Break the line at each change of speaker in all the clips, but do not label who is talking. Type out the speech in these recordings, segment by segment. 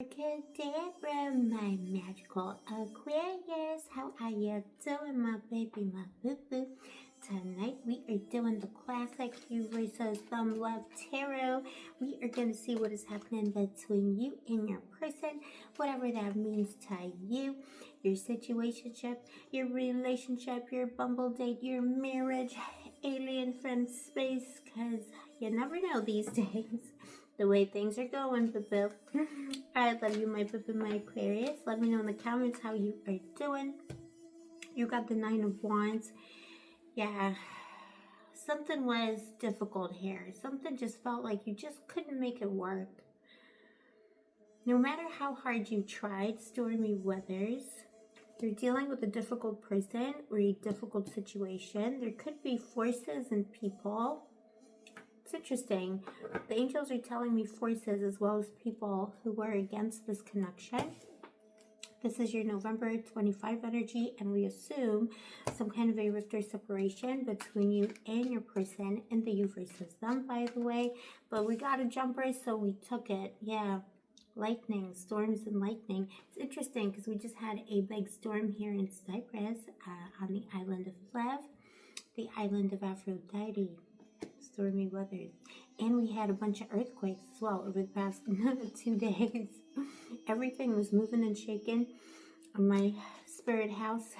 Cadabra, my magical Aquarius. How are you doing, my baby, my boo-boo? Tonight we are doing the classic You versus Them Love Tarot. We are going to see what is happening between you and your person, whatever that means to you, your situationship, your relationship, your bumble date, your marriage, alien from space, because you never know these days. The way things are going, boo-boo. I love you, my boo-boo, my Aquarius. Let me know in the comments how you are doing. You got the 9 of Wands. Yeah, something was difficult here. Something just felt like you just couldn't make it work. No matter how hard you tried, stormy weathers, you're dealing with a difficult person or a difficult situation. There could be forces and people. It's interesting. The angels are telling me forces as well as people who are against this connection. This is your November 25 energy, and we assume some kind of a rift or separation between you and your person in the you versus them, by the way. But we got a jumper, so we took it. Yeah, lightning, storms and lightning. It's interesting because we just had a big storm here in Cyprus on the island of Lev, the island of Aphrodite. Stormy weather, and we had a bunch of earthquakes as well over the past 2 days. Everything was moving and shaking. My spirit house,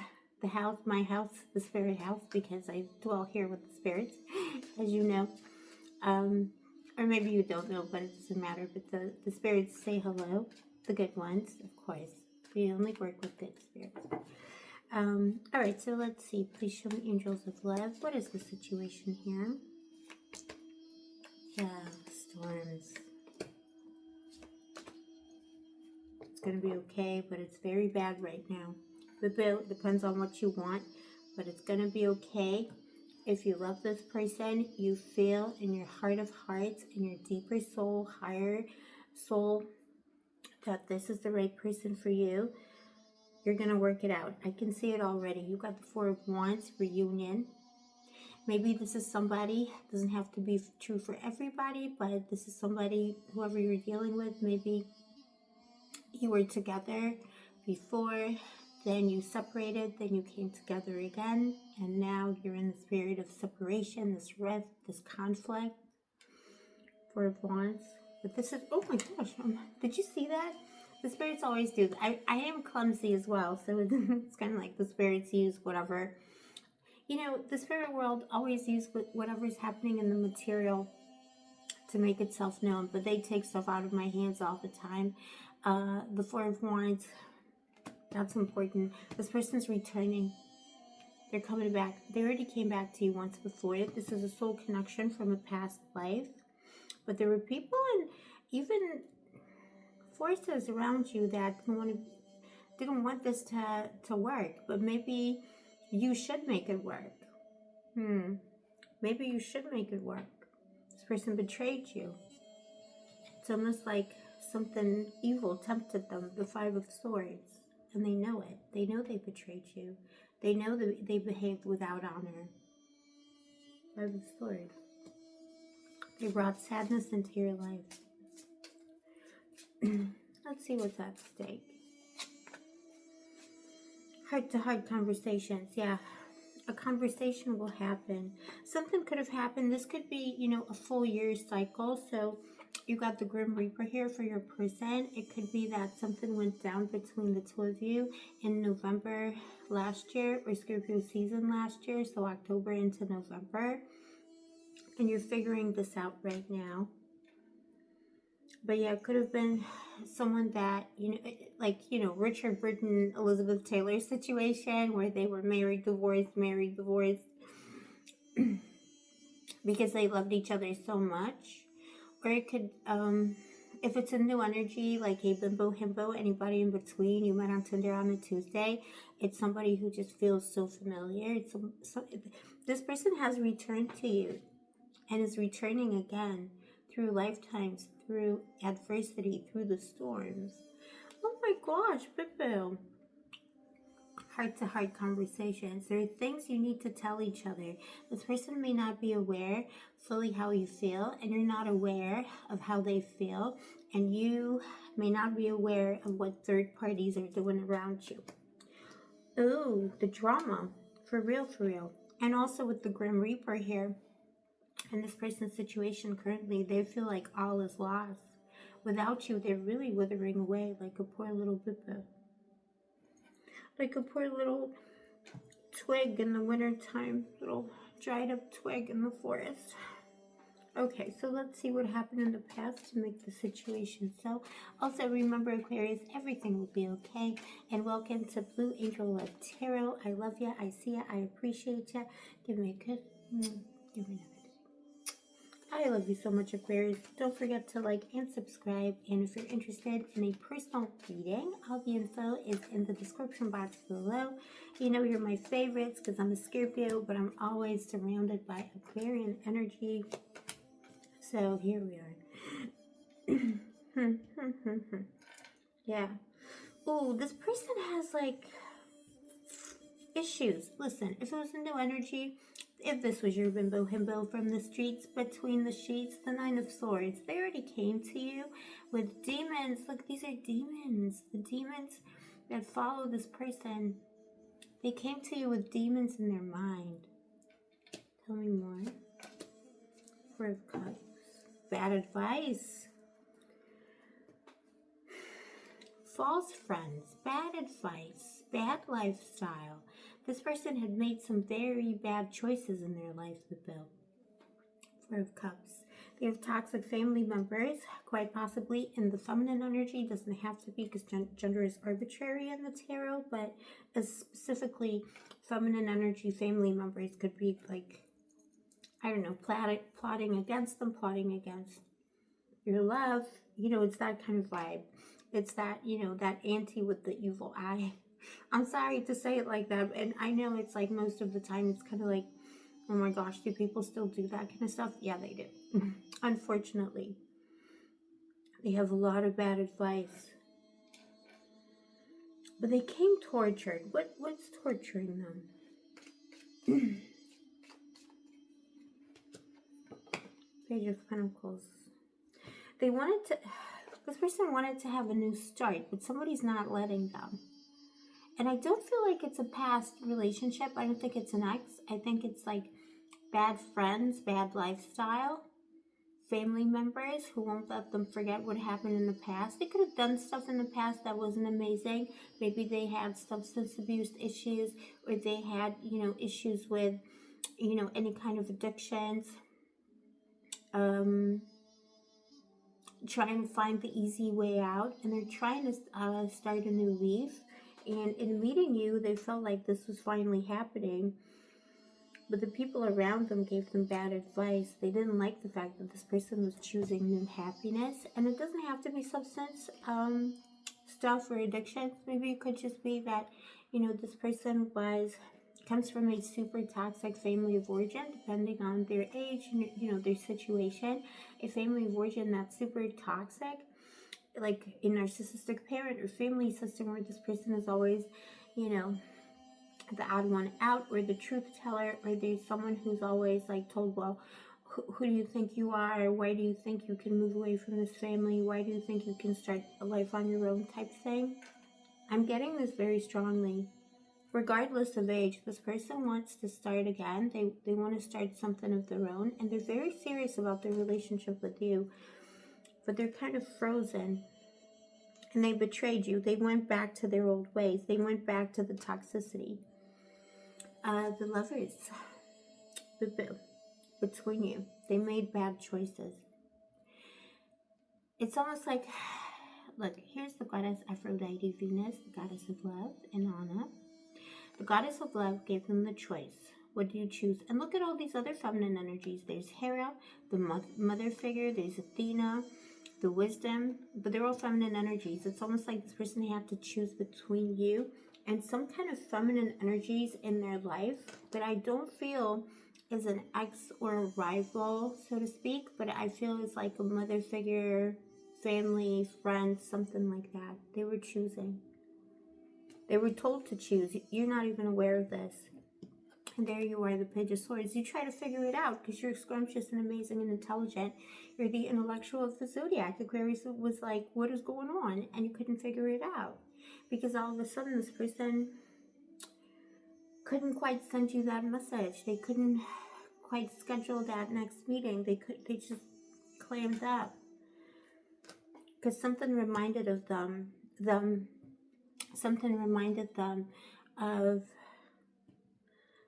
my house, the spirit house, because I dwell here with the spirits, as you know, or maybe you don't know, but it doesn't matter. But the spirits say hello, the good ones, of course. We only work with good spirits. All right, so let's see. Please show me angels of love. What is the situation here? Yeah, storms. It's going to be okay, but it's very bad right now. It depends on what you want, but it's going to be okay. If you love this person, you feel in your heart of hearts, in your deeper soul, higher soul, that this is the right person for you. You're going to work it out. I can see it already. You got the 4 of Wands, reunion. Maybe this is somebody, doesn't have to be true for everybody, but this is somebody, whoever you're dealing with, maybe you were together before, then you separated, then you came together again, and now you're in the spirit of separation, this rift, this conflict. 4 of Wands. But this is, oh my gosh, did you see that? The spirits always do. I am clumsy as well, so it's kind of like the spirits use whatever. You know, the spirit world always uses whatever's happening in the material to make itself known, but they take stuff out of my hands all the time. The 4 of Wands, that's important. This person's returning. They're coming back. They already came back to you once before. This is a soul connection from a past life. But there were people and even forces around you that didn't want this to work, but maybe you should make it work. Maybe you should make it work. This person betrayed you. It's almost like something evil tempted them, the 5 of Swords, and they know it. They know they betrayed you. They know that they behaved without honor. 5 of Swords. They brought sadness into your life. Let's see what's at stake. Heart-to-heart conversations. Yeah, a conversation will happen. Something could have happened. This could be, you know, a full year cycle. So you got the Grim Reaper here for your person. It could be that something went down between the 2 of you in November last year, or Scorpio season last year, so October into November. And you're figuring this out right now. But yeah, it could have been someone that, you know, like, you know, Richard Burton, Elizabeth Taylor situation where they were married, divorced, because they loved each other so much. Or it could, if it's a new energy, like a bimbo, himbo, anybody in between, you met on Tinder on a Tuesday, it's somebody who just feels so familiar. This person has returned to you and is returning again through lifetimes, through adversity, through the storms. Oh my gosh, Boo-Boo. heart-to-heart conversations. There are things you need to tell each other. This person may not be aware fully how you feel, and you're not aware of how they feel, and you may not be aware of what third parties are doing around you. Ooh, the drama. For real, for real. And also with the Grim Reaper here, in this person's situation currently, they feel like all is lost. Without you, they're really withering away like a poor little bipper. Like a poor little twig in the wintertime, little dried up twig in the forest. Okay, so let's see what happened in the past to make the situation so. Also, remember, Aquarius, everything will be okay. And welcome to Blue Angel Love Tarot. I love you. I see you. I appreciate you. Give me a kiss. Give me another. I love you so much, Aquarius. Don't forget to like and subscribe. And if you're interested in a personal reading, all the info is in the description box below. You know you're my favorites because I'm a Scorpio, but I'm always surrounded by Aquarian energy. So here we are. Yeah. Oh, this person has like issues. Listen, if it was a new energy, if this was your bimbo himbo from the streets, between the sheets, the Nine of Swords, they already came to you with demons. Look, these are demons. The demons that follow this person, they came to you with demons in their mind. Tell me more. Four of Cups. Bad advice. False friends. Bad advice. Bad lifestyle. This person had made some very bad choices in their life, the Bill. Four of Cups. They have toxic family members, quite possibly in the feminine energy. Doesn't have to be because gender is arbitrary in the tarot, but specifically feminine energy family members could be like, I don't know, plotting against them, plotting against your love. You know, it's that kind of vibe. It's that, you know, that auntie with the evil eye. I'm sorry to say it like that, and I know it's like most of the time it's kind of like, oh my gosh, do people still do that kind of stuff? Yeah, they do. Unfortunately. They have a lot of bad advice. But they came tortured. What's torturing them? Page of Pentacles. They wanted to, this person wanted to have a new start, but somebody's not letting them. And I don't feel like it's a past relationship. I don't think it's an ex. I think it's like bad friends, bad lifestyle, family members who won't let them forget what happened in the past. They could have done stuff in the past that wasn't amazing. Maybe they had substance abuse issues, or they had, you know, issues with, you know, any kind of addictions. Trying to find the easy way out, and they're trying to start a new leaf. And in meeting you, they felt like this was finally happening, but the people around them gave them bad advice. They didn't like the fact that this person was choosing new happiness, and it doesn't have to be substance stuff or addictions. Maybe it could just be that, you know, this person comes from a super toxic family of origin, depending on their age and, you know, their situation. A family of origin that's super toxic, like a narcissistic parent or family system where this person is always, you know, the odd one out, or the truth teller, or there's someone who's always like told, well, who do you think you are? Why do you think you can move away from this family? Why do you think you can start a life on your own type thing? I'm getting this very strongly. Regardless of age, this person wants to start again. They want to start something of their own, and they're very serious about their relationship with you, but they're kind of frozen, and they betrayed you. They went back to their old ways. They went back to the toxicity. The Lovers, between you, they made bad choices. It's almost like, look, here's the goddess Aphrodite, Venus, the goddess of love, and Anna. The goddess of love gave them the choice. What do you choose? And look at all these other feminine energies. There's Hera, the mother figure. There's Athena, the wisdom. But they're all feminine energies. It's almost like this person had to choose between you and some kind of feminine energies in their life that I don't feel is an ex or a rival, so to speak. But I feel it's like a mother figure, family, friend, something like that. They were choosing. They were told to choose. You're not even aware of this. And there you are, the Page of Swords. You try to figure it out because you're scrumptious and amazing and intelligent. You're the intellectual of the zodiac. Aquarius was like, what is going on? And you couldn't figure it out. Because all of a sudden this person couldn't quite send you that message. They couldn't quite schedule that next meeting. They just clammed up. Because something reminded them of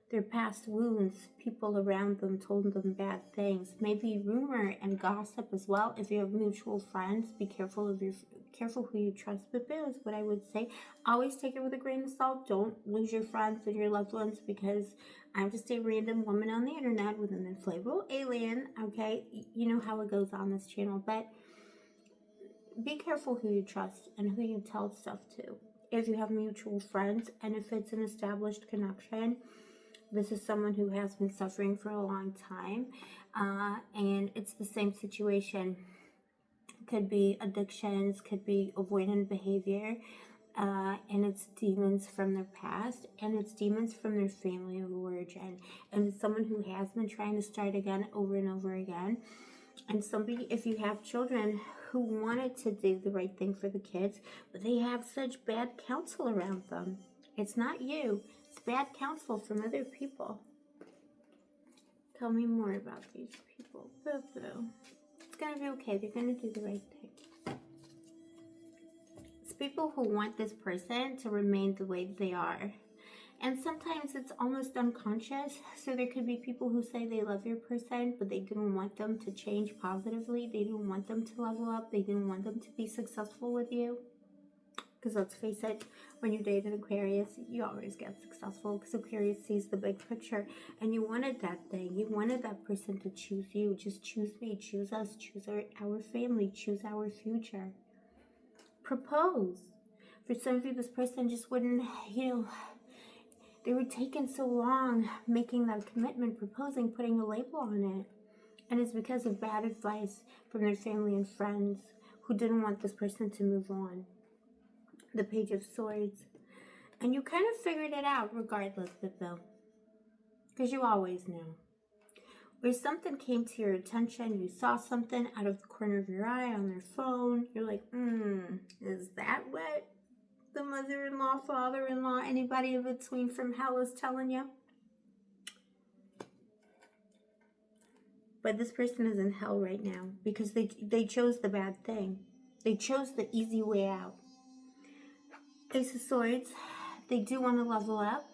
their past wounds. People around them told them bad things. Maybe rumor and gossip as well. If you have mutual friends, be careful who you trust. But that is what I would say. Always take it with a grain of salt. Don't lose your friends and your loved ones because I'm just a random woman on the internet with an inflatable alien. Okay, you know how it goes on this channel, but be careful who you trust and who you tell stuff to. If you have mutual friends and if it's an established connection, this is someone who has been suffering for a long time, and it's the same situation. Could be addictions, could be avoidant behavior, and it's demons from their past, and it's demons from their family of origin, and it's someone who has been trying to start again over and over again. And somebody, if you have children who wanted to do the right thing for the kids, but they have such bad counsel around them. It's not you. It's bad counsel from other people. Tell me more about these people. Boo-boo. It's going to be okay. They're going to do the right thing. It's people who want this person to remain the way they are. And sometimes it's almost unconscious. So there could be people who say they love your person, but they didn't want them to change positively. They didn't want them to level up. They didn't want them to be successful with you. Because let's face it, when you date an Aquarius, you always get successful because Aquarius sees the big picture. And you wanted that thing. You wanted that person to choose you. Just choose me, choose us, choose our family, choose our future. Propose. For some of you, this person just wouldn't, they were taking so long making that commitment, proposing, putting a label on it. And it's because of bad advice from their family and friends who didn't want this person to move on. The Page of Swords. And you kind of figured it out regardless, Bill. Because you always knew. Or something came to your attention, you saw something out of the corner of your eye on their phone. You're like, is that what the mother-in-law, father-in-law, anybody in between from hell is telling you? But this person is in hell right now because they chose the bad thing. They chose the easy way out. Ace of Swords, they do want to level up,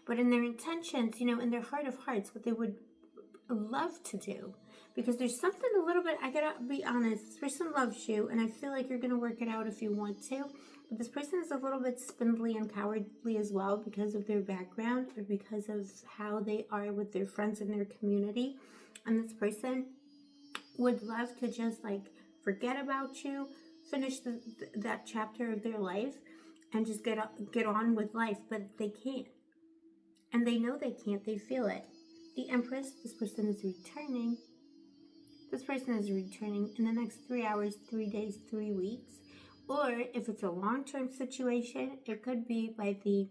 but in their intentions, in their heart of hearts, what they would love to do, because there's something a little bit, I gotta be honest, this person loves you, and I feel like you're gonna work it out if you want to, but this person is a little bit spindly and cowardly as well because of their background or because of how they are with their friends in their community, and this person would love to just forget about you, finish that chapter of their life, and just get on with life, but they can't. And they know they can't, they feel it. The Empress, this person is returning. This person is returning in the next 3 hours, 3 days, 3 weeks. Or if it's a long-term situation, it could be by the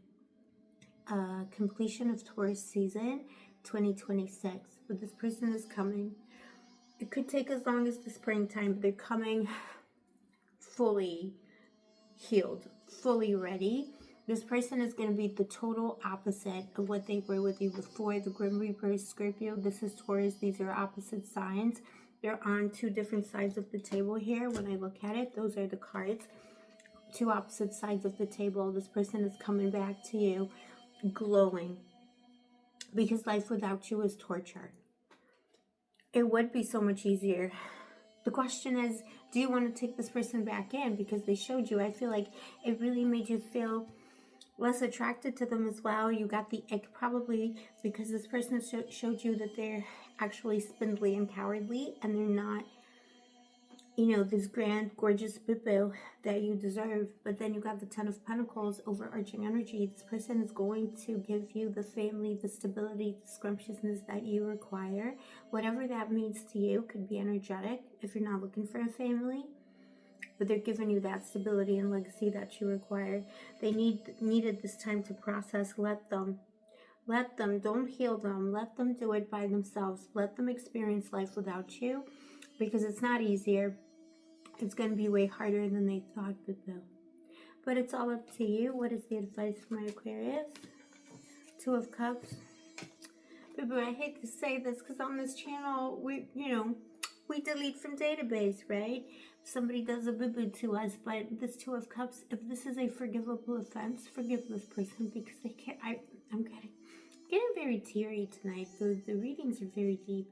completion of Taurus season 2026. But this person is coming. It could take as long as the springtime, but they're coming fully healed, fully ready. This person is going to be the total opposite of what they were with you before. The Grim Reaper is Scorpio. This is Taurus. These are opposite signs. They're on two different sides of the table here. When I look at it, those are the cards. Two opposite sides of the table. This person is coming back to you glowing because life without you is torture. It would be so much easier. The question is, do you want to take this person back in? Because they showed you, I feel like it really made you feel less attracted to them as well. You got the ick probably because this person showed you that they're actually spindly and cowardly and they're not, this grand, gorgeous boo that you deserve. But then you got the Ten of Pentacles, overarching energy. This person is going to give you the family, the stability, the scrumptiousness that you require. Whatever that means to you, could be energetic if you're not looking for a family. but they're giving you that stability and legacy that you require. They needed this time to process. Let them. Let them. Don't heal them. Let them do it by themselves. Let them experience life without you, because it's not easier. It's going to be way harder than they thought, but it's all up to you. What is the advice for my Aquarius? Two of Cups. Boo-boo, I hate to say this because on this channel, we delete from database, right? Somebody does a boo-boo to us, but this Two of Cups, if this is a forgivable offense, forgive this person, because they can't. I'm getting very teary tonight. The readings are very deep.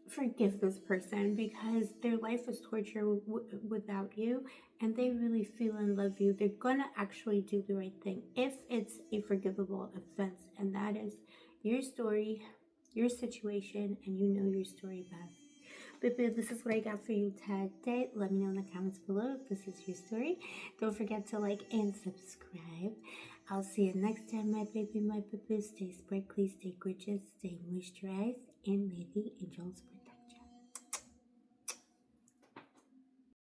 Forgive this person, because their life is torture without you, and they really feel and love you. They're gonna actually do the right thing if it's a forgivable offense, and that is your story, your situation, and you know your story best. But this is what I got for you today. Let me know in the comments below if this is your story. Don't forget to like and subscribe. I'll see you next time, my baby, my boo. Stay sparkly, stay gorgeous, stay moisturized, and may the angels